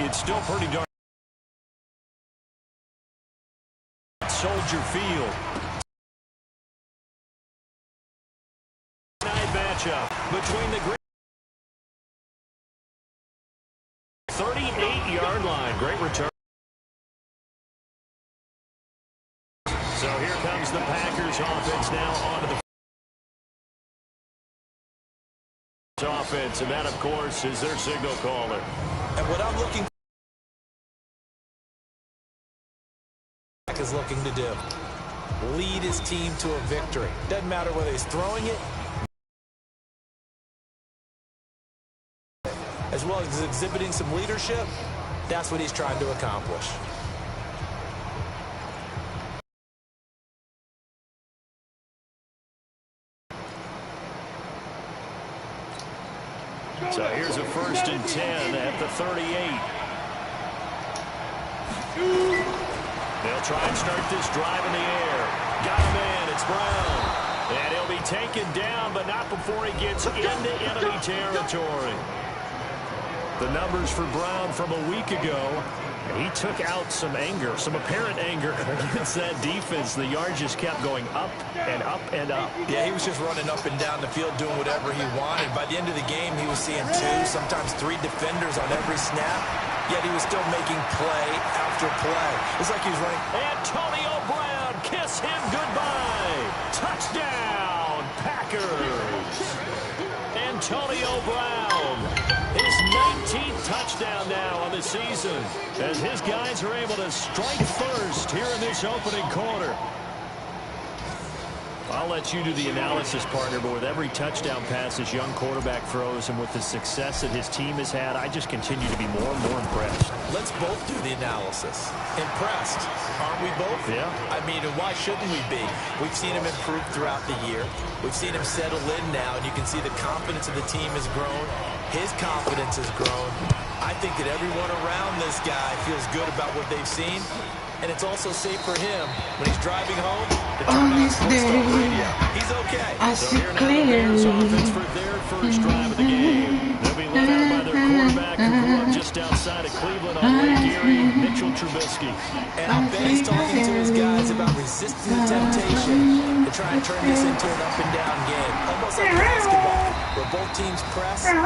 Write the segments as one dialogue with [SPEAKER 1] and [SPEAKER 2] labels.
[SPEAKER 1] it's still pretty darn Soldier Field. Night matchup between the 38-yard line. Great return. So here comes the Packers offense now onto the offense, and that, of course, is their signal caller.
[SPEAKER 2] And what I'm looking is looking to do, lead his team to a victory. Doesn't matter whether he's throwing it, as well as exhibiting some leadership. That's what he's trying to accomplish.
[SPEAKER 1] So here's a 1st and 10 at the 38. They'll try and start this drive in the air. Got him in. It's Brown. And he'll be taken down, but not before he gets into enemy territory. The numbers for Brown from a week ago. He took out some anger, some apparent anger against that defense. The yards just kept going up and up and up.
[SPEAKER 2] Yeah, he was just running up and down the field doing whatever he wanted. By the end of the game, he was seeing 2, sometimes 3 defenders on every snap. Yet he was still making play after play. It's like he was running.
[SPEAKER 1] Antonio Brown, kiss him goodbye. Touchdown, Packers. Antonio Brown, his 19th touchdown now on the season, as his guys are able to strike first here in this opening quarter. I'll let you do the analysis, partner, but with every touchdown pass this young quarterback throws and with the success that his team has had, I just continue to be more and more impressed.
[SPEAKER 2] Let's both do the analysis. Impressed, aren't we both?
[SPEAKER 1] Yeah.
[SPEAKER 2] I mean, why shouldn't we be? We've seen him improve throughout the year. We've seen him settle in now, and you can see the confidence of the team has grown. His confidence has grown. I think that everyone around this guy feels good about what they've seen. And it's also safe for him when he's driving home to turn on Sports Radio. He's okay.
[SPEAKER 1] So here now the Bears offense for their first drive of the game. They'll be led out by their quarterback who grew up just outside of Cleveland on Lake Erie, Mitchell Trubisky.
[SPEAKER 2] And I bet he's talking to his guys about resisting the temptation to try and turn this into an up-and-down game. Almost like basketball, where both teams press and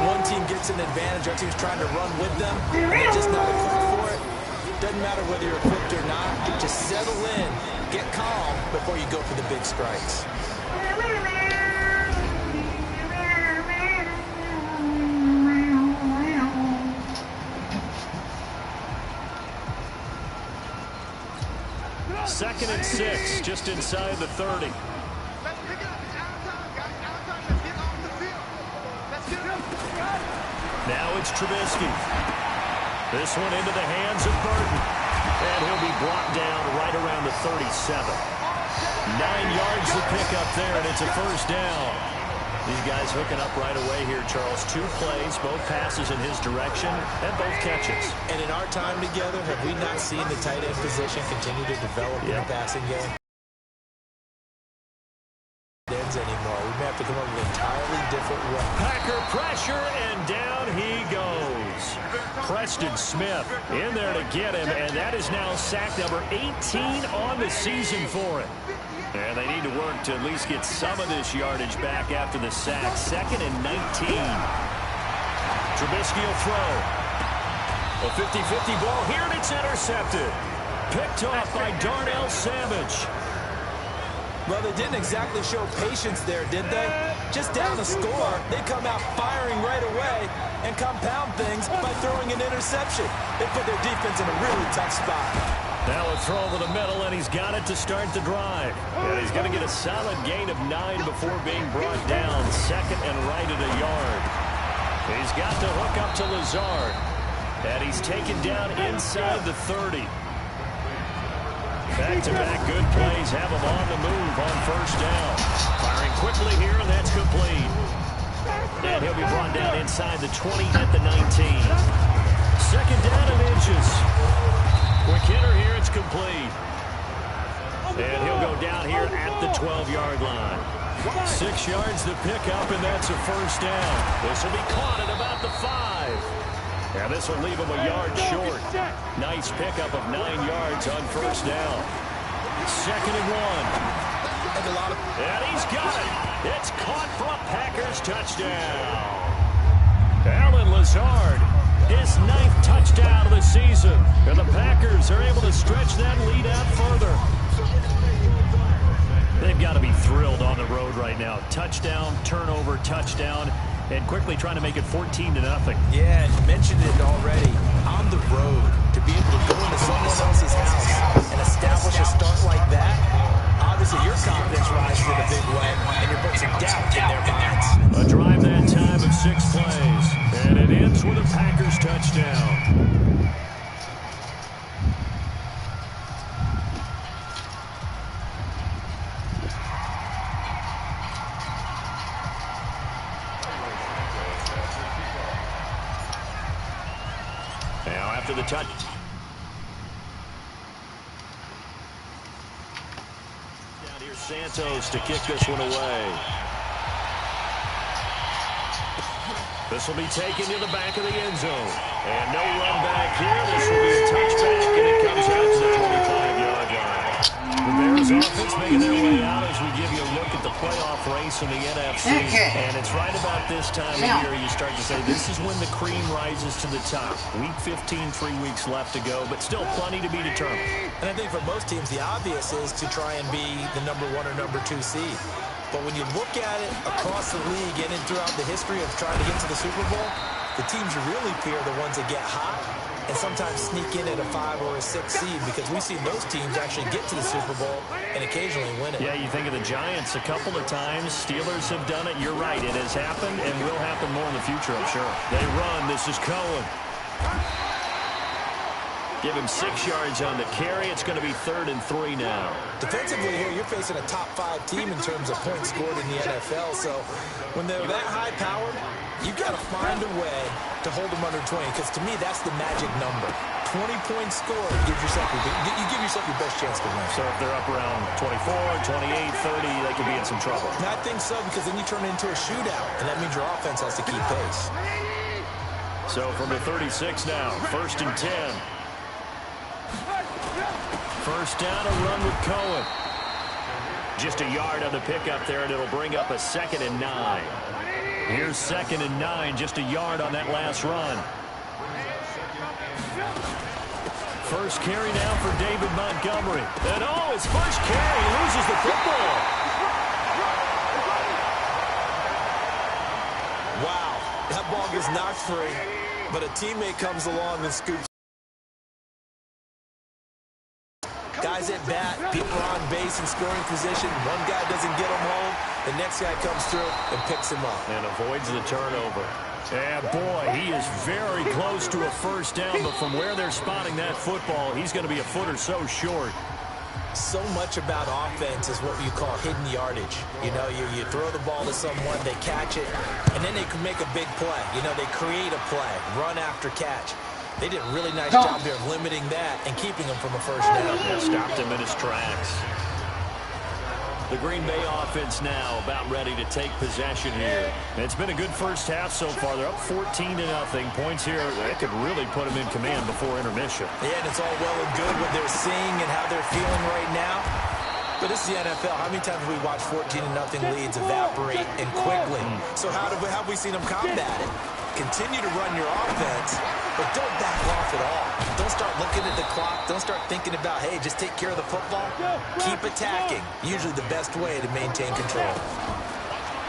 [SPEAKER 2] one team gets an advantage. Our team's trying to run with them, and they're just not equipped for it. Doesn't matter whether you're equipped or not. Just settle in, get calm before you go for the big strikes.
[SPEAKER 1] Second and 6, just inside the 30. Now it's Trubisky. This one into the hands of Burton. And he'll be brought down right around the 37. 9 yards to pick up there, and it's a first down. These guys hooking up right away here, Charles. 2 plays, both passes in his direction, and both catches.
[SPEAKER 2] And in our time together, have we not seen the tight end position continue to develop in the passing game? Anymore. We may have to come up with an entirely different way.
[SPEAKER 1] Packer pressure, and down he goes. Preston Smith in there to get him, and that is now sack number 18 on the season for him. And they need to work to at least get some of this yardage back after the sack. 2nd and 19. Trubisky will throw. A 50-50 ball here, and it's intercepted. Picked off by Darnell Savage.
[SPEAKER 2] Well, they didn't exactly show patience there, did they? Just down the score, they come out firing right away and compound things by throwing an interception. They put their defense in a really tough spot.
[SPEAKER 1] Now a throw over the middle, and he's got it to start the drive. And he's going to get a solid gain of 9 before being brought down. 2nd and right at a yard. He's got to hook up to Lazard. And he's taken down inside the 30. Back-to-back good plays have him on the move on first down. Firing quickly here, and that's complete. And he'll be brought down inside the 20 at the 19. 2nd down and inches. Quick hitter here, it's complete. And he'll go down here at the 12-yard line. 6 yards to pick up, and that's a first down. This will be caught at about the 5. And this will leave him a yard short. Nice pickup of 9 yards on first down. 2nd and 1. And he's got it. It's caught for a Packers touchdown. Alan Lazard, his 9th touchdown of the season. And the Packers are able to stretch that lead out further. They've got to be thrilled on the road right now. Touchdown, turnover, touchdown, and quickly trying to make it 14-0.
[SPEAKER 2] Yeah, you mentioned it already. On the road, to be able to go into someone else's house and establish a start like that, obviously your confidence rises in a big way, and you're putting some doubt in their minds.
[SPEAKER 1] A drive that time of 6 plays, and it ends with a Packers touchdown. Now after the touch. Down here Santos to kick this one away. This will be taken to the back of the end zone. And no run back here. This will be a touchback, and it comes out to the 25-yard line. The Bears offense making their way out as we give you a look at the playoff race in the NFC. And it's right about this time of year you start to say this is when the cream rises to the top. Week 15, 3 weeks left to go, but still plenty to be determined.
[SPEAKER 2] And I think for most teams, the obvious is to try and be the number 1 or number 2 seed. But when you look at it across the league and throughout the history of trying to get to the Super Bowl, the teams you really fear are the ones that get hot and sometimes sneak in at a 5 or a 6 seed, because we've seen those teams actually get to the Super Bowl and occasionally win it.
[SPEAKER 1] Yeah, you think of the Giants a couple of times. Steelers have done it. You're right. It has happened and will happen more in the future, I'm sure. They run. This is Cohen. Give him 6 yards on the carry. It's going to be 3rd and 3 now.
[SPEAKER 2] Defensively here, you're facing a top 5 team in terms of points scored in the NFL. So when they're that high-powered, you've got to find a way to hold them under 20, because to me, that's the magic number. 20 points scored, you give yourself your best chance to win.
[SPEAKER 1] So if they're up around 24, 28, 30, they could be in some trouble.
[SPEAKER 2] And I think so, because then you turn it into a shootout, and that means your offense has to keep pace.
[SPEAKER 1] So from the 36 now, 1st and 10. First down, a run with Cohen. Just a yard on the pickup there, and it'll bring up a 2nd and 9. Here's 2nd and 9, just a yard on that last run. First carry now for David Montgomery. And his first carry, loses the football.
[SPEAKER 2] Wow, that ball gets knocked free, but a teammate comes along and scoops. Guys at bat, people are on base in scoring position. One guy doesn't get him home. The next guy comes through and picks him up.
[SPEAKER 1] And avoids the turnover. And boy, he is very close to a first down, but from where they're spotting that football, he's going to be a foot or so short.
[SPEAKER 2] So much about offense is what you call hidden yardage. You know, you throw the ball to someone, they catch it, and then they can make a big play. You know, they create a play, run after catch. They did a really nice job there of limiting that and keeping him from a first down.
[SPEAKER 1] Yeah, stopped him in his tracks. The Green Bay offense now about ready to take possession here. It's been a good first half so far. They're up 14-0. Points here, they could really put them in command before intermission.
[SPEAKER 2] Yeah, and it's all well and good what they're seeing and how they're feeling right now. But this is the NFL. How many times have we watched 14-0 leads evaporate and quickly? So how have we seen them combat it? Continue to run your offense, but don't back off at all. Don't start looking at the clock. Don't start thinking about, hey, just take care of the football. Keep attacking. Usually the best way to maintain control.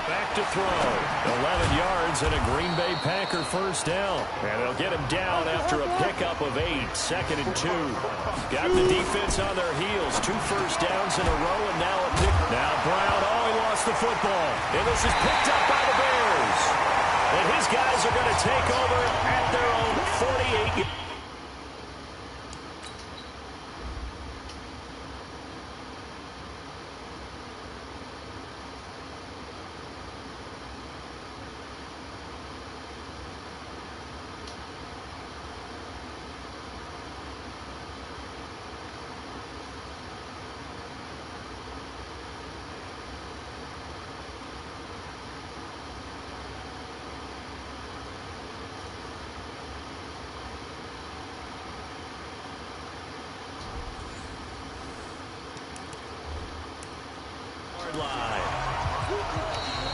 [SPEAKER 1] Back to throw. 11 yards and a Green Bay Packer first down. And they'll get him down after a pickup of 8. 2nd and 2. Got the defense on their heels. 2 first downs in a row, and now a pick. Now Brown, he lost the football. And this is picked up by the Bears. And his guys are going to take over at their own 48.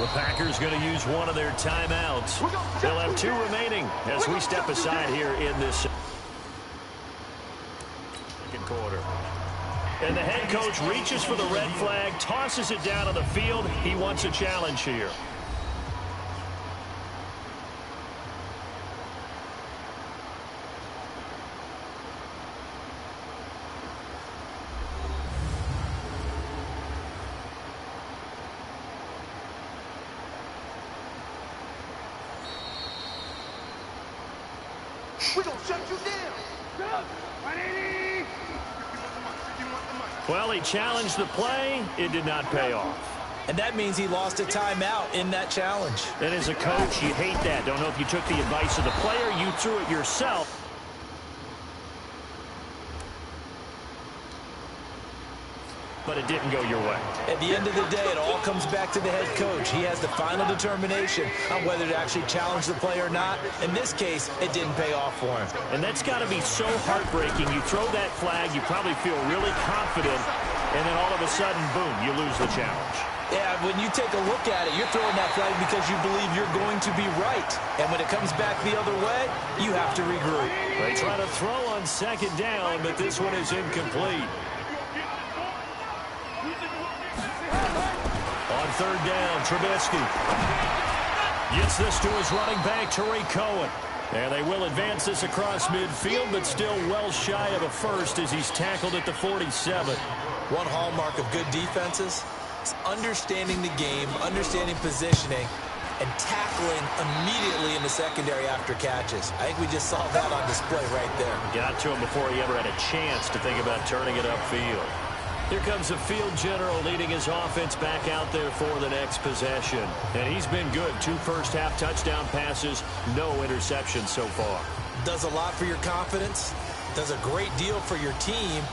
[SPEAKER 1] The Packers going to use one of their timeouts. They'll have 2 remaining as we step aside here in this second quarter. And the head coach reaches for the red flag, tosses it down on the field. He wants a challenge here.
[SPEAKER 3] We're going to shut you down.
[SPEAKER 1] Well, he challenged the play. It did not pay off.
[SPEAKER 2] And that means he lost a timeout in that challenge.
[SPEAKER 1] And as a coach, you hate that. Don't know if you took the advice of the player. You threw it yourself. But it didn't go your way.
[SPEAKER 2] At the end of the day, it all comes back to the head coach. He has the final determination on whether to actually challenge the play or not. In this case, it didn't pay off for him.
[SPEAKER 1] And that's got to be so heartbreaking. You throw that flag, you probably feel really confident, and then all of a sudden, boom, you lose the challenge.
[SPEAKER 2] Yeah, when you take a look at it, you're throwing that flag because you believe you're going to be right. And when it comes back the other way, you have to regroup.
[SPEAKER 1] They try to throw on second down, but this one is incomplete. On third down, Trubisky gets this to his running back, Tariq Cohen. And they will advance this across midfield, but still well shy of a first as he's tackled at the 47.
[SPEAKER 2] One hallmark of good defenses is understanding the game, understanding positioning, and tackling immediately in the secondary after catches. I think we just saw that on display right there.
[SPEAKER 1] Got to him before he ever had a chance to think about turning it upfield. Here comes the field general leading his offense back out there for the next possession. And he's been good. 2 first-half touchdown passes, no interceptions so far.
[SPEAKER 2] Does a lot for your confidence, does a great deal for your team,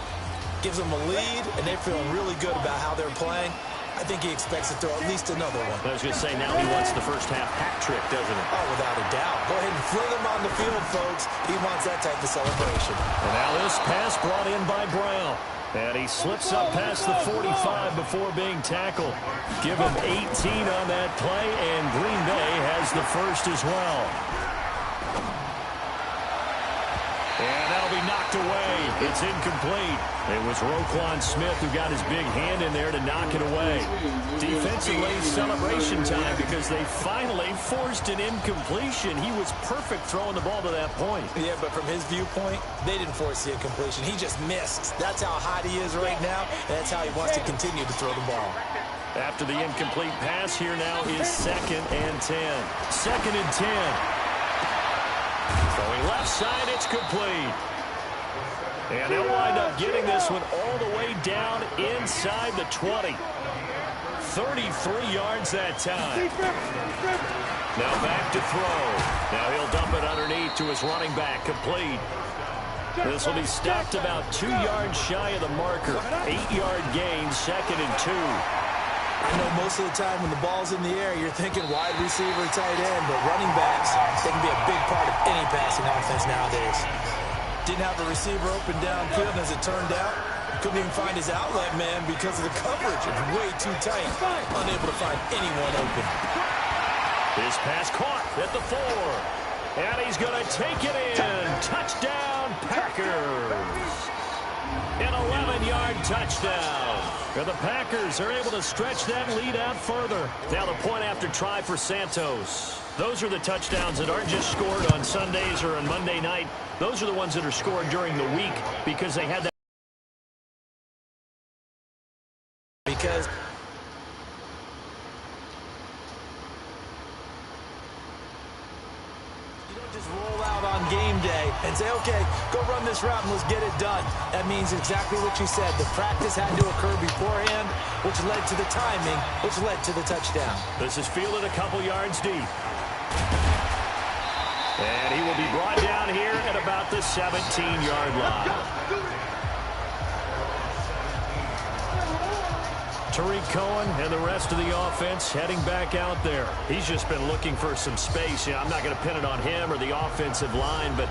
[SPEAKER 2] gives them a lead, and they're feeling really good about how they're playing. I think he expects to throw at least another one.
[SPEAKER 1] I was going to say, now he wants the first-half hat trick, doesn't he?
[SPEAKER 2] Oh, without a doubt. Go ahead and fling him on the field, folks. He wants that type of celebration.
[SPEAKER 1] And now this pass brought in by Brown. And he slips up past the 45 before being tackled. Give him 18 on that play, and Green Bay has the first as well. And that'll be knocked away. It's incomplete. It was Roquan Smith who got his big hand in there to knock it away. Defensively, celebration time because they finally forced an incompletion. He was perfect throwing the ball to that point.
[SPEAKER 2] Yeah, but from his viewpoint, they didn't force the incompletion. He just missed. That's how hot he is right now, and that's how he wants to continue to throw the ball.
[SPEAKER 1] After the incomplete pass, here now is 2nd and 10. 2nd and 10. Throwing left side, it's complete. And they'll wind up getting this one all the way down inside the 20. 33 yards that time. Now back to throw. Now he'll dump it underneath to his running back, complete. This will be stopped about 2 yards shy of the marker. 8-yard gain, 2nd and 2.
[SPEAKER 2] I know most of the time when the ball's in the air, you're thinking wide receiver, tight end, but running backs, they can be a big part of any passing offense nowadays. Didn't have a receiver open downfield, and as it turned out, couldn't even find his outlet man because of the coverage. It's way too tight, unable to find anyone open.
[SPEAKER 1] His pass caught at the 4. And he's going to take it in. Touchdown, Packers. An 11-yard touchdown. And the Packers are able to stretch that lead out further. Now the point after try for Santos. Those are the touchdowns that aren't just scored on Sundays or on Monday night. Those are the ones that are scored during the week because they had that.
[SPEAKER 2] Because you don't just roll out on game day and say, okay, go run this route and let's get it done. That means exactly what you said. The practice had to occur beforehand, which led to the timing, which led to the touchdown.
[SPEAKER 1] This is fielded a couple yards deep. And he will be brought down here at about the 17-yard line. Tariq Cohen and the rest of the offense heading back out there. He's just been looking for some space. I'm not going to pin it on him or the offensive line, but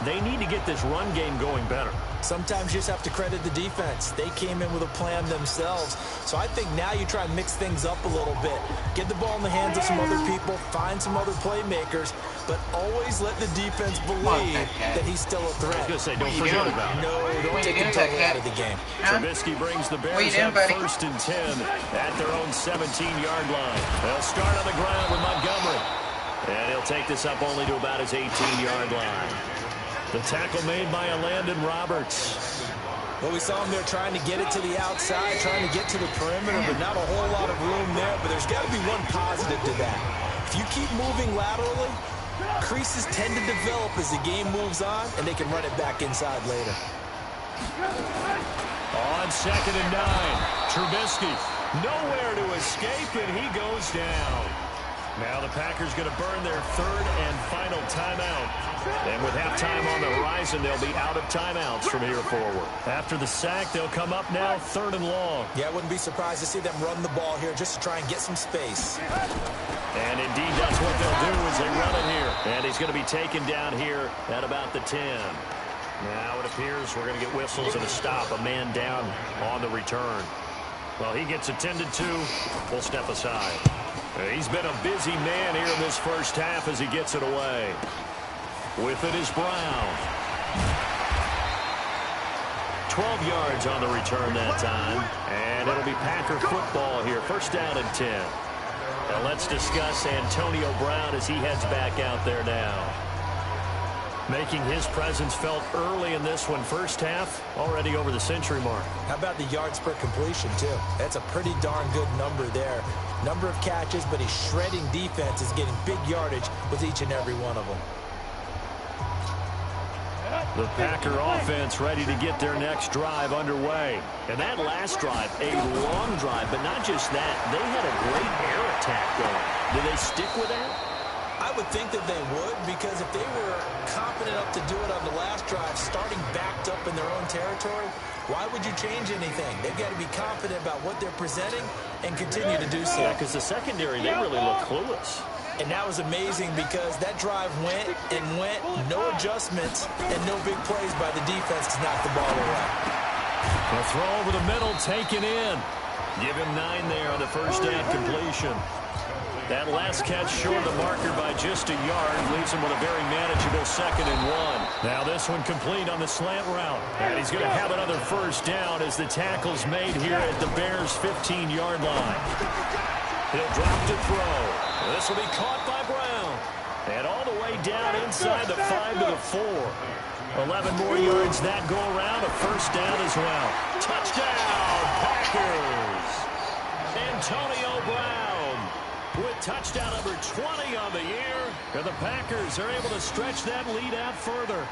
[SPEAKER 1] they need to get this run game going better.
[SPEAKER 2] Sometimes you just have to credit the defense. They came in with a plan themselves. So I think now you try and mix things up a little bit. Get the ball in the hands of some other people, find some other playmakers, but always let the defense believe that he's still a threat.
[SPEAKER 1] I was going to say, don't forget about it.
[SPEAKER 2] No, don't take him totally out of the game.
[SPEAKER 1] Trubisky brings the Bears up 1st and 10 at their own 17-yard line. They'll start on the ground with Montgomery. And he'll take this up only to about his 18-yard line. The tackle made by Landon Roberts.
[SPEAKER 2] Well, we saw him there trying to get it to the outside, trying to get to the perimeter, but not a whole lot of room there. But there's got to be one positive to that. If you keep moving laterally, creases tend to develop as the game moves on, and they can run it back inside later.
[SPEAKER 1] On 2nd and 9, Trubisky nowhere to escape, and he goes down. Now the Packers going to burn their 3rd and final timeout. And with halftime on the horizon, they'll be out of timeouts from here forward. After the sack, they'll come up now 3rd and long.
[SPEAKER 2] Yeah, I wouldn't be surprised to see them run the ball here just to try and get some space.
[SPEAKER 1] And indeed, that's what they'll do as they run it here. And he's going to be taken down here at about the 10. Now it appears we're going to get whistles and a stop. A man down on the return. Well, he gets attended to. We'll step aside. He's been a busy man here in this first half as he gets it away. With it is Brown. 12 yards on the return that time. And it'll be Packer football here. 1st down and 10. Now let's discuss Antonio Brown as he heads back out there now. Making his presence felt early in this one. First half, already over the century mark.
[SPEAKER 2] How about the yards per completion, too? That's a pretty darn good number there. Number of catches, but he's shredding defenses, getting big yardage with each and every one of them.
[SPEAKER 1] The Packer offense ready to get their next drive underway. And that last drive, a long drive, but not just that. They had a great air attack going. Do they stick with that?
[SPEAKER 2] I would think that they would, because if they were confident enough to do it on the last drive, starting backed up in their own territory, why would you change anything? They've got to be confident about what they're presenting and continue to do so.
[SPEAKER 1] Yeah, because the secondary, they really look clueless.
[SPEAKER 2] And that was amazing because that drive went and went, no adjustments, and no big plays by the defense to knock the ball away.
[SPEAKER 1] A throw over the middle, taken in. Give him 9 there on the first down completion. That last catch short of the marker by just a yard leaves him with a very manageable 2nd and 1. Now this one complete on the slant route. And he's going to have another first down as the tackle's made here at the Bears' 15-yard line. He'll drop to throw. This will be caught by Brown. And all the way down inside the 5 to the 4. 11 more yards that go around. A first down as well. Touchdown, Packers. Antonio Brown with touchdown number 20 on the year. And the Packers are able to stretch that lead out further.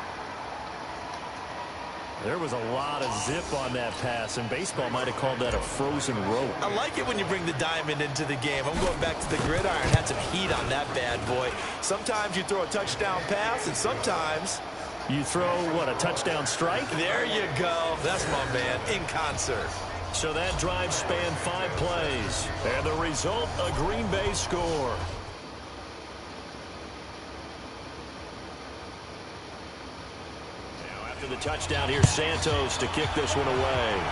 [SPEAKER 1] There was a lot of zip on that pass, and baseball might have called that a frozen rope.
[SPEAKER 2] I like it when you bring the diamond into the game. I'm going back to the gridiron. Had some heat on that bad boy. Sometimes you throw a touchdown pass, and sometimes
[SPEAKER 1] you throw, what, a touchdown strike?
[SPEAKER 2] There you go. That's my man, in concert.
[SPEAKER 1] So that drive spanned 5 plays. And the result, a Green Bay score. Now after the touchdown, here's Santos to kick this one away.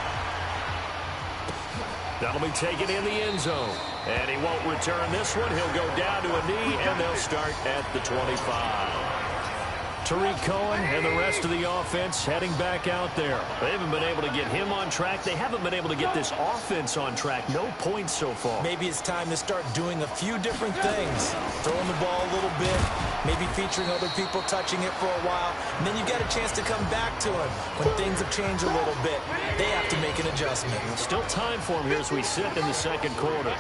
[SPEAKER 1] That'll be taken in the end zone. And he won't return this one. He'll go down to a knee, and they'll start at the 25. Tariq Cohen and the rest of the offense heading back out there. They haven't been able to get him on track. They haven't been able to get this offense on track. No points so far.
[SPEAKER 2] Maybe it's time to start doing a few different things. Throwing the ball a little bit, maybe featuring other people touching it for a while, and then you get a chance to come back to him when things have changed a little bit. They have to make an adjustment.
[SPEAKER 1] Still time for him here as we sit in the second quarter.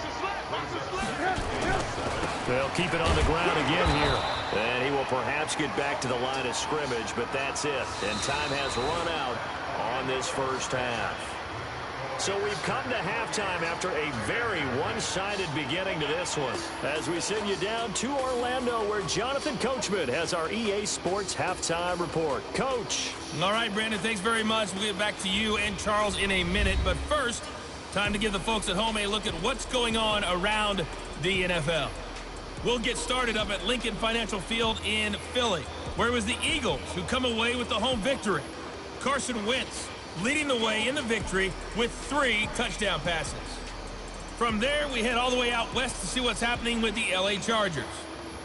[SPEAKER 1] They'll keep it on the ground again here. And he will perhaps get back to the line of scrimmage, but that's it. And time has run out on this first half. So we've come to halftime after a very one-sided beginning to this one. As we send you down to Orlando, where Jonathan Coachman has our EA Sports halftime report. Coach.
[SPEAKER 3] All right, Brandon, thanks very much. We'll get back to you and Charles in a minute. But first, time to give the folks at home a look at what's going on around the NFL. We'll get started up at Lincoln Financial Field in Philly. where it was the Eagles who come away with the home victory. Carson Wentz leading the way in the victory with 3 touchdown passes. From there, we head all the way out west to see what's happening with the LA Chargers.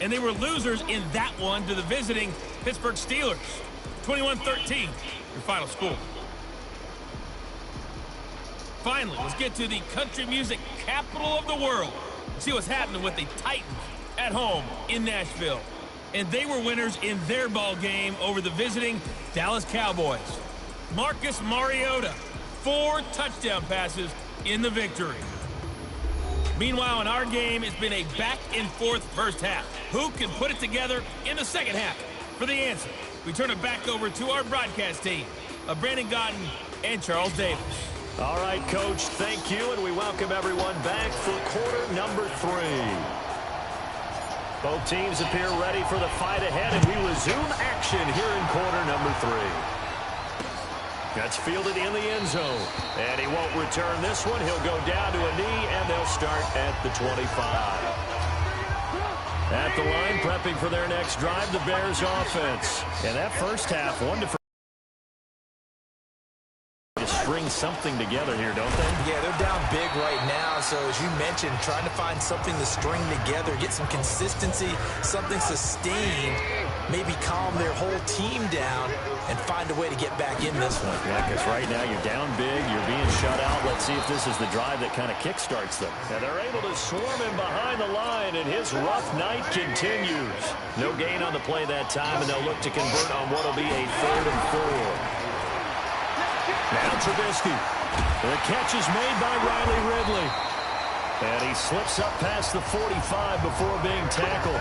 [SPEAKER 3] And they were losers in that one to the visiting Pittsburgh Steelers. 21-13, your final score. Finally, let's get to the country music capital of the world. See what's happening with the Titans at home in Nashville. And they were winners in their ball game over the visiting Dallas Cowboys. Marcus Mariota, 4 touchdown passes in the victory. Meanwhile, in our game, it's been a back-and-forth first half. Who can put it together in the second half? For the answer, we turn it back over to our broadcast team of Brandon Gotten and Charles Davis.
[SPEAKER 1] All right, Coach, thank you, and we welcome everyone back for quarter number 3. Both teams appear ready for the fight ahead, and we resume action here in quarter number 3. That's fielded in the end zone, and he won't return this one. He'll go down to a knee, and they'll start at the 25. At the line, prepping for their next drive, the Bears offense. And that first half, wonderful. String something together here, don't they?
[SPEAKER 2] Yeah, they're down big right now, so as you mentioned, trying to find something to string together, get some consistency, something sustained, maybe calm their whole team down and find a way to get back in this one.
[SPEAKER 1] Yeah, because right now you're down big, you're being shut out. Let's see if this is the drive that kind of kickstarts them. And they're able to swarm him behind the line, and his rough night continues. No gain on the play that time, and they'll look to convert on what will be a 3rd and 4. Now Trubisky. The catch is made by Riley Ridley. And he slips up past the 45 before being tackled.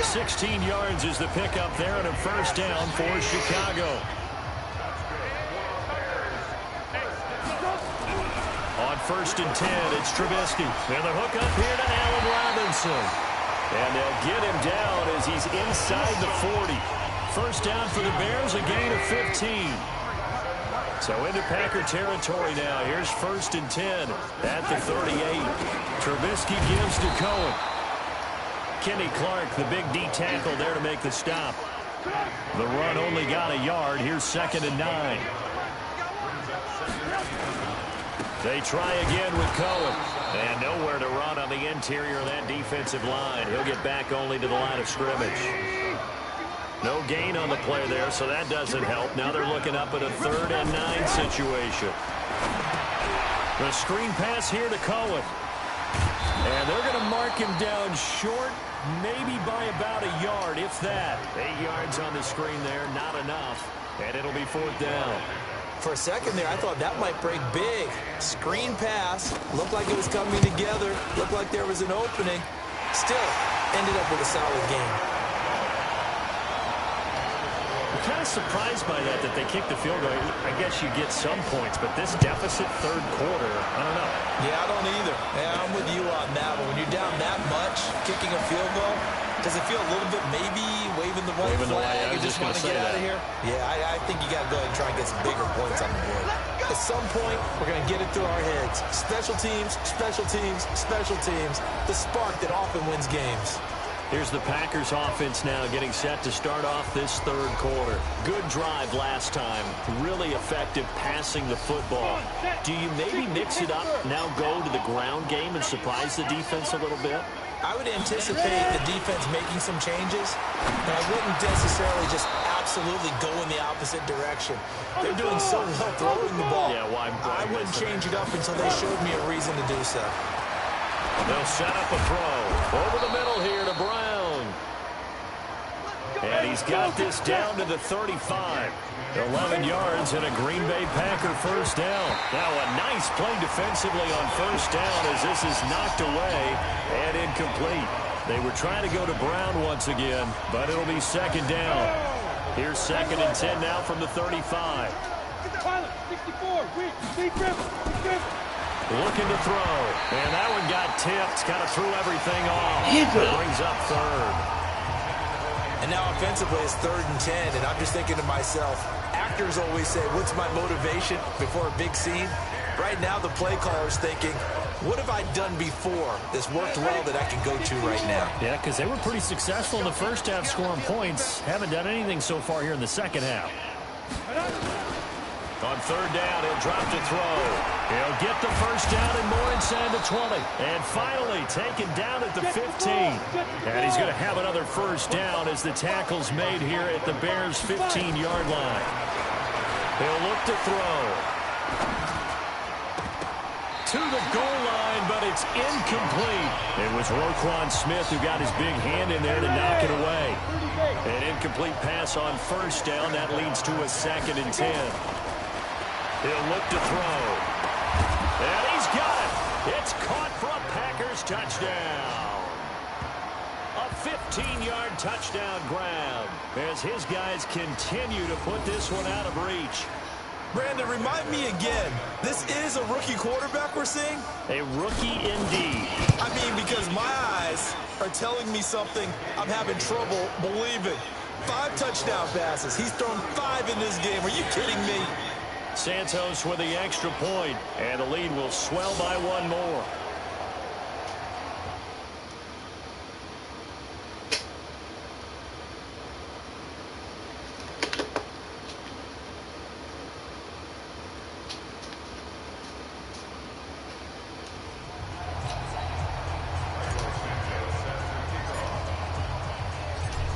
[SPEAKER 1] 16 yards is the pickup there, and a first down for Chicago. On 1st and 10, it's Trubisky. And the hook up here to Allen Robinson. And they'll get him down as he's inside the 40. First down for the Bears, a gain of 15. So into Packer territory now. Here's 1st and 10 at the 38. Trubisky gives to Cohen. Kenny Clark, the big D tackle there to make the stop. The run only got a yard. Here's 2nd and 9. They try again with Cohen. And nowhere to run on the interior of that defensive line. He'll get back only to the line of scrimmage. No gain on the play there, so that doesn't help. Now they're looking up at a 3rd and 9 situation. The screen pass here to Cohen. And they're going to mark him down short, maybe by about a yard, if that. 8 yards on the screen there, not enough. And it'll be 4th down.
[SPEAKER 2] For a second there, I thought that might break big. Screen pass. Looked like it was coming together. Looked like there was an opening. Still, ended up with a solid game.
[SPEAKER 1] I'm kind of surprised by that they kicked the field goal. I guess you get some points, but this deficit 3rd quarter, I don't know.
[SPEAKER 2] Yeah, I don't either. Yeah, I'm with you on that one. When you're down that much, kicking a field goal, does it feel a little bit maybe waving the white flag?
[SPEAKER 1] You just want to
[SPEAKER 2] get out of here? Yeah, I think you got to go ahead and try and get some bigger points on the board. At some point, we're going to get it through our heads. Special teams, special teams, special teams. The spark that often wins games.
[SPEAKER 1] Here's the Packers offense now getting set to start off this 3rd quarter. Good drive last time. Really effective passing the football. Do you maybe mix it up, now go to the ground game and surprise the defense a little bit?
[SPEAKER 2] I would anticipate the defense making some changes, but I wouldn't necessarily just absolutely go in the opposite direction. They're doing so well throwing the ball.
[SPEAKER 1] Yeah, why
[SPEAKER 2] I wouldn't change it up until they showed me a reason to do so.
[SPEAKER 1] They'll set up a throw. Over the middle here to Brown. And he's got this down to the 35. 11 yards and a Green Bay Packer first down. Now a nice play defensively on first down as this is knocked away and incomplete. They were trying to go to Brown once again, but it'll be 2nd down. Here's 2nd and 10 now from the 35. Looking to throw. And that one got tipped. Kind of threw everything off. Brings up 3rd.
[SPEAKER 2] And now offensively it's 3rd and 10. And I'm just thinking to myself, actors always say, what's my motivation before a big scene? Right now the play caller's thinking, What have I done before that's worked well that I can go to right now?
[SPEAKER 1] Yeah, because they were pretty successful in the first half scoring points. Haven't done anything so far here in the second half. On third down, he'll drop to throw. He'll get the first down and more inside the 20. And finally taken down at the 15. And he's going to have another first down as the tackle's made here at the Bears' 15-yard line. He'll look to throw. To the goal line, but it's incomplete. It was Roquan Smith who got his big hand in there to knock it away. An incomplete pass on first down. That leads to a 2nd and 10. He'll look to throw. And he's got it. It's caught for a Packers touchdown. A 15-yard touchdown grab as his guys continue to put this one out of reach.
[SPEAKER 2] Brandon, remind me again, this is a rookie quarterback we're seeing?
[SPEAKER 1] A rookie indeed.
[SPEAKER 2] I mean, because my eyes are telling me something I'm having trouble believing. 5 touchdown passes. He's thrown 5 in this game. Are you kidding me?
[SPEAKER 1] Santos with the extra point, and the lead will swell by 1 more.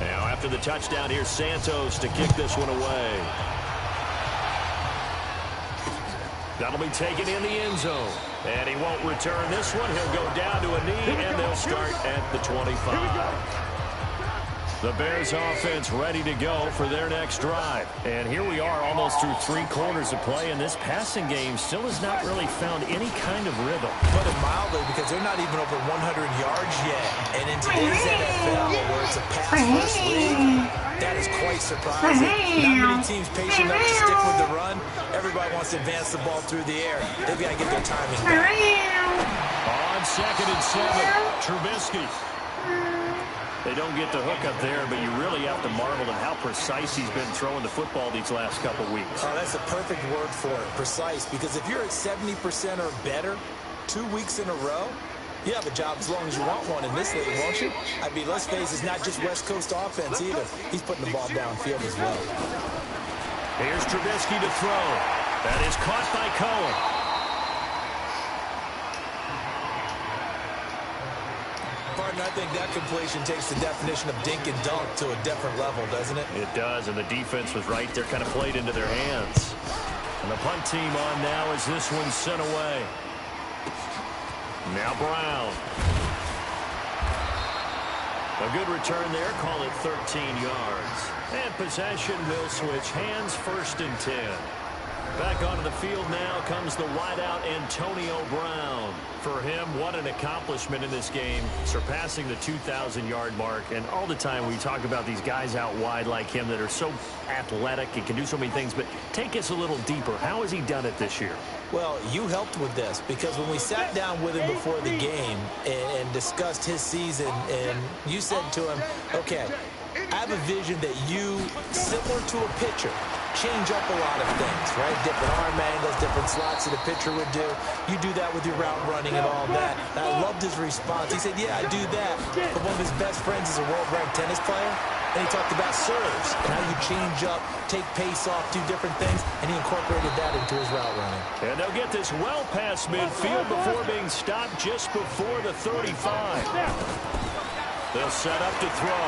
[SPEAKER 1] Now after the touchdown, here's Santos to kick this one away. That'll be taken in the end zone. And he won't return this one. He'll go down to a knee, and they'll start at the 25. The Bears offense ready to go for their next drive. And here we are almost through 3 quarters of play, and this passing game still has not really found any kind of rhythm.
[SPEAKER 2] Put it mildly, because they're not even over 100 yards yet. And in today's NFL, where it's a pass-first league, that is quite surprising. Not many teams patient enough to stick with the run. Everybody wants to advance the ball through the air. They've got to get their timing back.
[SPEAKER 1] On 2nd and 7, Trubisky. They don't get the hook up there, but you really have to marvel at how precise he's been throwing the football these last couple weeks.
[SPEAKER 2] Oh, that's the perfect word for it, precise. Because if you're at 70% or better 2 weeks in a row, you have a job as long as you want one in this league, won't you? I mean, let's face it, it's not just West Coast offense either. He's putting the ball downfield as well.
[SPEAKER 1] Here's Trubisky to throw. That is caught by Cohen.
[SPEAKER 2] I think that completion takes the definition of dink and dunk to a different level, doesn't it?
[SPEAKER 1] It does, and the defense was right there, kind of played into their hands. And the punt team on now as this one's sent away. Now Brown. A good return there, call it 13 yards. And possession will switch hands, 1st and 10. Back onto the field now comes the wideout Antonio Brown. For him, what an accomplishment in this game, surpassing the 2,000-yard mark. And all the time we talk about these guys out wide like him that are so athletic and can do so many things. But take us a little deeper. How has he done it this year?
[SPEAKER 2] Well, you helped with this because when we sat down with him before the game and discussed his season, and you said to him, okay, I have a vision that you, similar to a pitcher, change up a lot of things, right? Different arm angles, different slots that a pitcher would do. You do that with your route running and all that. And I loved his response. He said, yeah, I do that. But one of his best friends is a world-ranked tennis player. And he talked about serves and how you change up, take pace off, do different things. And he incorporated that into his route running.
[SPEAKER 1] And they'll get this well past midfield before being stopped just before the 35. They'll set up to throw.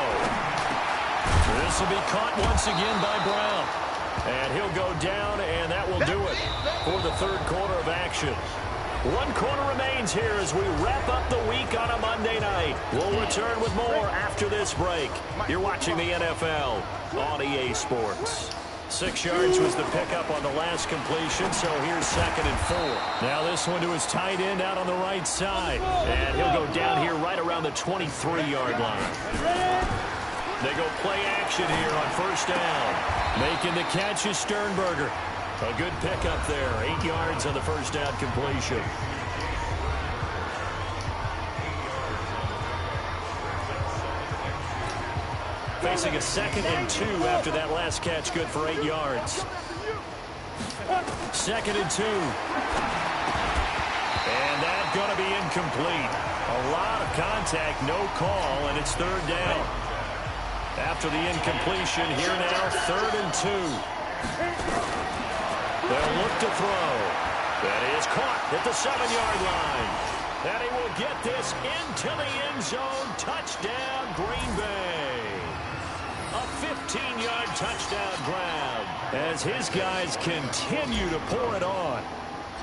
[SPEAKER 1] This will be caught once again by Brown. And he'll go down, and that will do it for the 3rd quarter of action. 1 quarter remains here as we wrap up the week on a Monday night. We'll return with more after this break. You're watching the NFL on EA Sports. 6 yards was the pickup on the last completion, so here's 2nd and 4. Now this one to his tight end out on the right side. And he'll go down here right around the 23-yard line. They go play action here on 1st down. Making the catch is Sternberger. A good pickup there. 8 yards on the 1st down completion. Facing a 2nd and 2 after that last catch, good for 8 yards. 2nd and 2. And that going to be incomplete. A lot of contact, no call, and it's third down. After the incompletion, here now, 3rd and 2. They'll look to throw. That is caught at the 7-yard line. And he will get this into the end zone. Touchdown, Green Bay. A 15-yard touchdown grab as his guys continue to pour it on.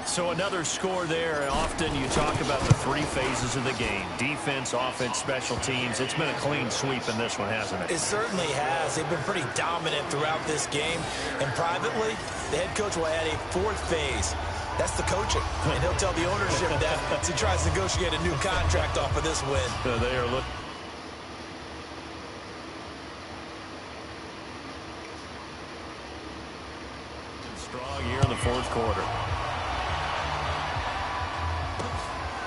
[SPEAKER 1] So another score there. Often you talk about the 3 phases of the game. Defense, offense, special teams. It's been a clean sweep in this one, hasn't it?
[SPEAKER 2] It certainly has. They've been pretty dominant throughout this game. And privately, the head coach will add a 4th phase. That's the coaching. And he'll tell the ownership that as he tries to negotiate a new contract off of this win.
[SPEAKER 1] They are looking. Strong here in the 4th quarter.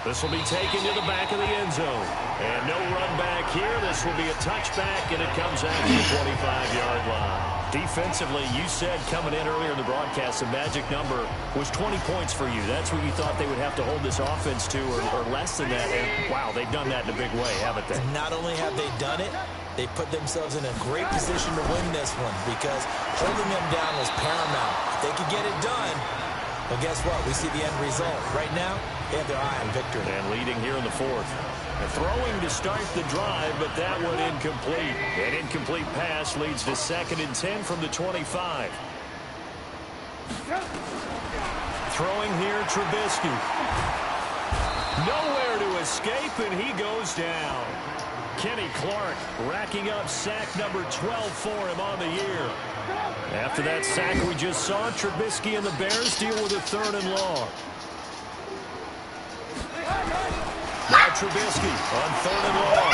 [SPEAKER 1] This will be taken to the back of the end zone. And no run back here. This will be a touchback, and it comes out to the 25-yard line. Defensively, you said coming in earlier in the broadcast, the magic number was 20 points for you. That's what you thought they would have to hold this offense to, or less than that. And, wow, they've done that in a big way, haven't they?
[SPEAKER 2] Not only have they done it, they put themselves in a great position to win this one because holding them down was paramount. If they could get it done, well, guess what? We see the end result. Right now, they have their eye on victory.
[SPEAKER 1] And leading here in the 4th. Throwing to start the drive, but that one incomplete. An incomplete pass leads to 2nd and 10 from the 25. Throwing here, Trubisky. Nowhere to escape, and he goes down. Kenny Clark racking up sack number 12 for him on the year. After that sack we just saw, Trubisky and the Bears deal with a 3rd and long. Now Trubisky on 3rd and long.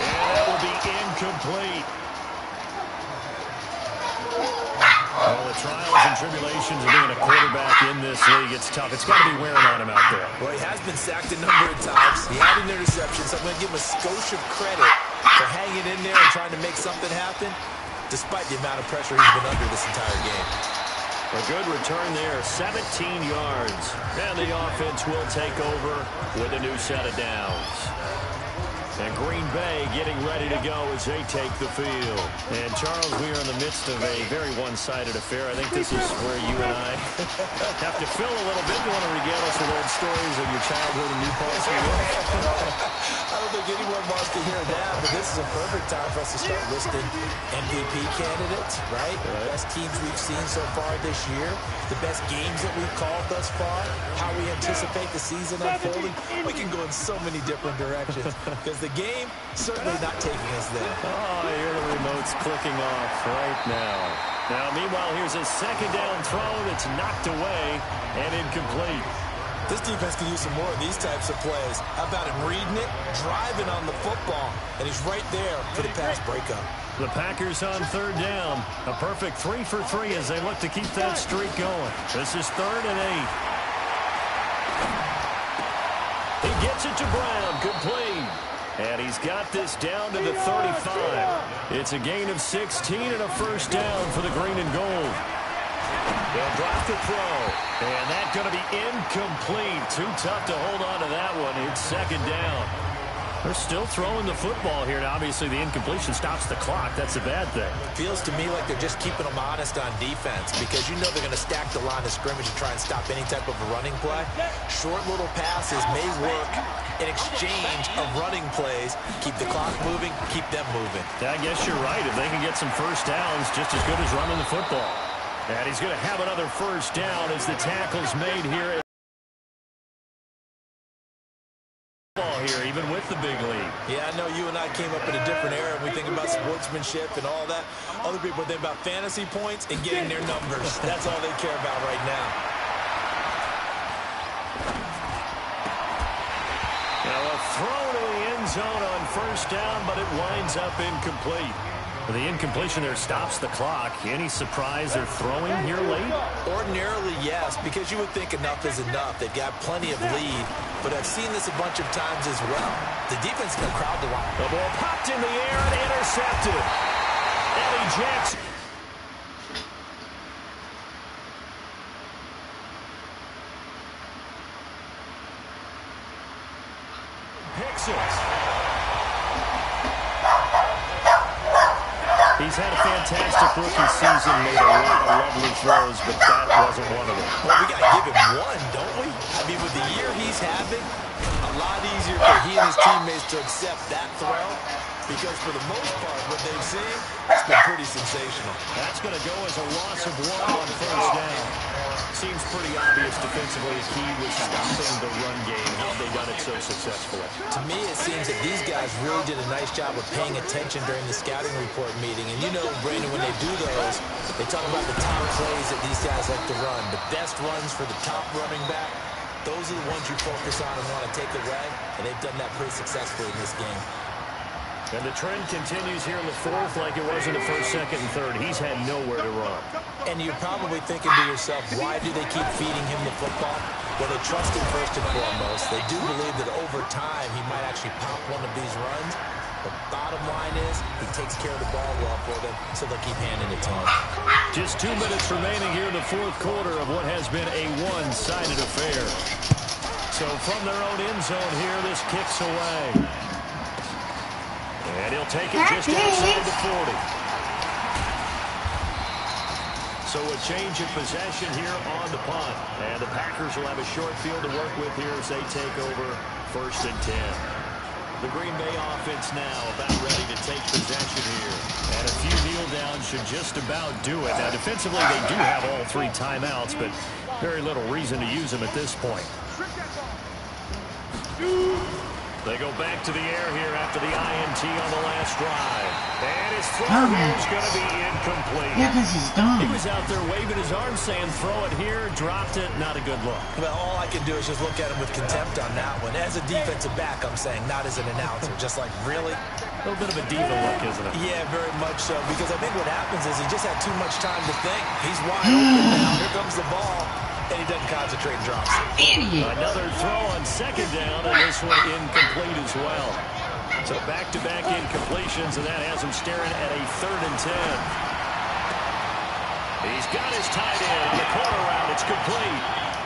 [SPEAKER 1] And that will be incomplete. Well, the trials and tribulations of being a quarterback in this league, it's tough. It's got to be wearing on him out there.
[SPEAKER 2] Well, he has been sacked a number of times. He had an interception, so I'm going to give him a skosh of credit for hanging in there and trying to make something happen, despite the amount of pressure he's been under this entire game.
[SPEAKER 1] A good return there, 17 yards. And the offense will take over with a new set of downs. And Green Bay getting ready to go as they take the field. And, Charles, we are in the midst of a very one-sided affair. I think this is where you and I have to fill a little bit. You want to regale us with old stories of your childhood in New Paltz, New York?
[SPEAKER 2] I don't think anyone wants to hear that, but this is a perfect time for us to start listing MVP candidates, right? The best teams we've seen so far this year, the best games that we've called thus far, how we anticipate the season unfolding. We can go in so many different directions because the game certainly not taking us there.
[SPEAKER 1] Oh, I hear the remote's clicking off right now. Now, meanwhile, here's a 2nd down throw that's knocked away and incomplete.
[SPEAKER 2] This defense can use some more of these types of plays. How about him reading it, driving on the football, and he's right there for the pass breakup.
[SPEAKER 1] The Packers on 3rd down. A perfect 3 for 3 as they look to keep that streak going. This is 3rd and 8. He gets it to Brown, complete. And he's got this down to the 35. It's a gain of 16 and a 1st down for the green and gold. They'll drop the throw. And that's going to be incomplete. Too tough to hold on to that one. It's 2nd down. They're still throwing the football here. Now, obviously, the incompletion stops the clock. That's a bad thing.
[SPEAKER 2] Feels to me like they're just keeping them honest on defense because you know they're going to stack the line of scrimmage and try and stop any type of a running play. Short little passes may work in exchange of running plays. Keep the clock moving, keep them moving.
[SPEAKER 1] I guess you're right. If they can get some 1st downs, just as good as running the football. And he's going to have another 1st down as the tackle's made here. Here, even with the big lead.
[SPEAKER 2] Yeah, I know you and I came up in a different era. We think about sportsmanship and all that. Other people think about fantasy points and getting their numbers. That's all they care about right now.
[SPEAKER 1] Now a throw to the end zone on 1st down, but it winds up incomplete. The incompletion there stops the clock. Any surprise they're throwing here late?
[SPEAKER 2] Ordinarily, yes, because you would think enough is enough. They've got plenty of lead, but I've seen this a bunch of times as well. The defense can crowd the line.
[SPEAKER 1] The ball popped in the air and intercepted. Eddie Jackson.
[SPEAKER 3] 6.
[SPEAKER 1] He's had a fantastic rookie season, made a lot of lovely throws, but that wasn't one of them.
[SPEAKER 2] Well, we got to give him one, don't we? I mean, with the year he's having, a lot easier for he and his teammates to accept that throw, because for the most part, what they've seen, it's been pretty sensational.
[SPEAKER 1] That's going to go as a loss of 1 on first down. Seems pretty obvious defensively the key was stopping the run game. How have they done it so successfully?
[SPEAKER 2] To me, it seems that these guys really did a nice job of paying attention during the scouting report meeting. And you know, Brandon, when they do those, they talk about the top plays that these guys like to run. The best runs for the top running back, those are the ones you focus on and want to take away. And they've done that pretty successfully in this game.
[SPEAKER 1] And the trend continues here in the fourth like it was in the first, second, and third. He's had nowhere to run.
[SPEAKER 2] And you're probably thinking to yourself, why do they keep feeding him the football? Well, they trust him first and foremost. They do believe that over time he might actually pop one of these runs. The bottom line is he takes care of the ball well for them, so they'll keep handing it to him.
[SPEAKER 1] Just 2 minutes remaining here in the fourth quarter of what has been a one-sided affair. So from their own end zone here, this kicks away. And he'll take it just outside the 40. So a change of possession here on the punt. And the Packers will have a short field to work with here as they take over 1st and 10. The Green Bay offense now about ready to take possession here. And a few kneel downs should just about do it. Now defensively they do have all 3 timeouts, but very little reason to use them at this point. They go back to the air here after the INT on the last drive. And his throw is going to be incomplete.
[SPEAKER 4] Yeah, because he's dumb.
[SPEAKER 1] He was out there waving his arm saying, throw it here, dropped it, not a good look.
[SPEAKER 2] Well, all I can do is just look at him with contempt on that one. As a defensive back, I'm saying, not as an announcer. Just like, really?
[SPEAKER 1] A little bit of a diva look, isn't it?
[SPEAKER 2] Yeah, very much so. Because I think what happens is he just had too much time to think. He's wide open now. Here comes the ball. And he doesn't concentrate and drops it.
[SPEAKER 4] Idiot.
[SPEAKER 1] Another throw on 2nd down, and this one incomplete as well. So back-to-back incompletions, and that has him staring at a 3rd and 10. He's got his tight end on the corner route. It's complete.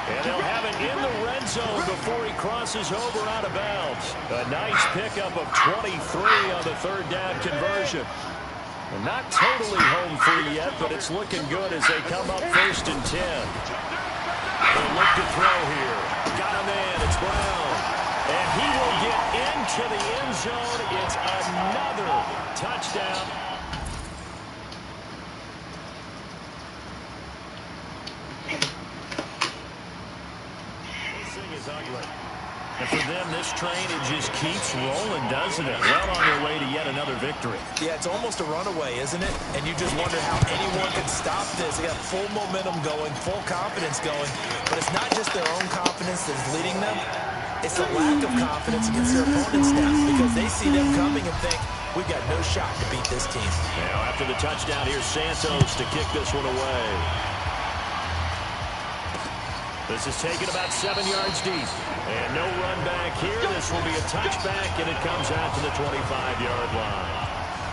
[SPEAKER 1] And they'll have it in the red zone before he crosses over out of bounds. A nice pickup of 23 on the 3rd down conversion. And not totally home free yet, but it's looking good as they come up 1st and 10. They'll look to throw here. Got him in. It's Brown. And he will get into the end zone. It's another touchdown. This thing is ugly. And for them, this train, it just keeps rolling, doesn't it? Well on their way to yet another victory.
[SPEAKER 2] Yeah, it's almost a runaway, isn't it? And you just wonder how anyone can stop this. They got full momentum going, full confidence going. But it's not just their own confidence that's leading them. It's the lack of confidence against their opponents now, because they see them coming and think, we've got no shot to beat this team.
[SPEAKER 1] Now, after the touchdown, here's Santos to kick this one away. This is taken about 7 yards deep. And no run back here. This will be a touchback, and it comes out to the 25-yard line.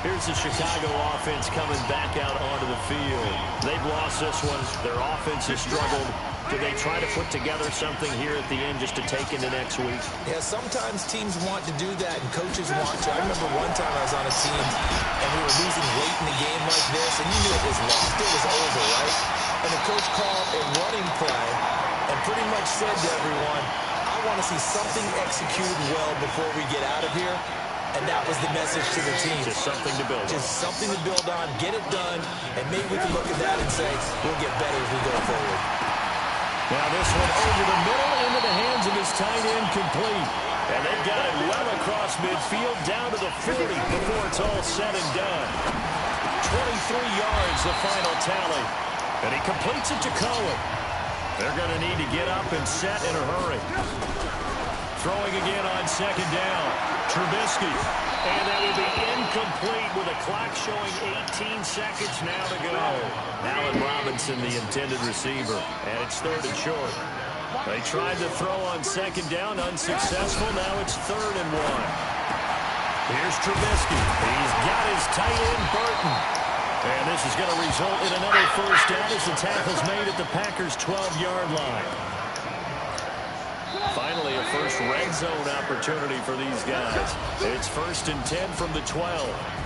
[SPEAKER 1] Here's the Chicago offense coming back out onto the field. They've lost this one. Their offense has struggled. Do they try to put together something here at the end just to take into next week?
[SPEAKER 2] Yeah, sometimes teams want to do that, and coaches want to. I remember one time I was on a team, and we were losing late in the game like this, and you knew it was lost. It was over, right? And the coach called a running play and pretty much said to everyone, I want to see something executed well before we get out of here. And that was the message to the team.
[SPEAKER 1] Just something to build on.
[SPEAKER 2] Just something to build on, get it done, and maybe we can look at that and say, we'll get better as we go forward.
[SPEAKER 1] Now this one over the middle into the hands of his tight end, complete. And they've got it well across midfield down to the 40 before it's all said and done. 23 yards the final tally. And he completes it to Cohen. They're going to need to get up and set in a hurry. Throwing again on 2nd down. Trubisky. And that will be incomplete with a clock showing 18 seconds now to go. Allen Robinson, the intended receiver. And it's 3rd and short. They tried to throw on 2nd down, unsuccessful. Now it's 3rd and 1. Here's Trubisky. He's got his tight end, Burton. And this is going to result in another 1st down as the tackle's made at the Packers' 12-yard line. Finally, a first red zone opportunity for these guys. It's 1st and 10 from the 12.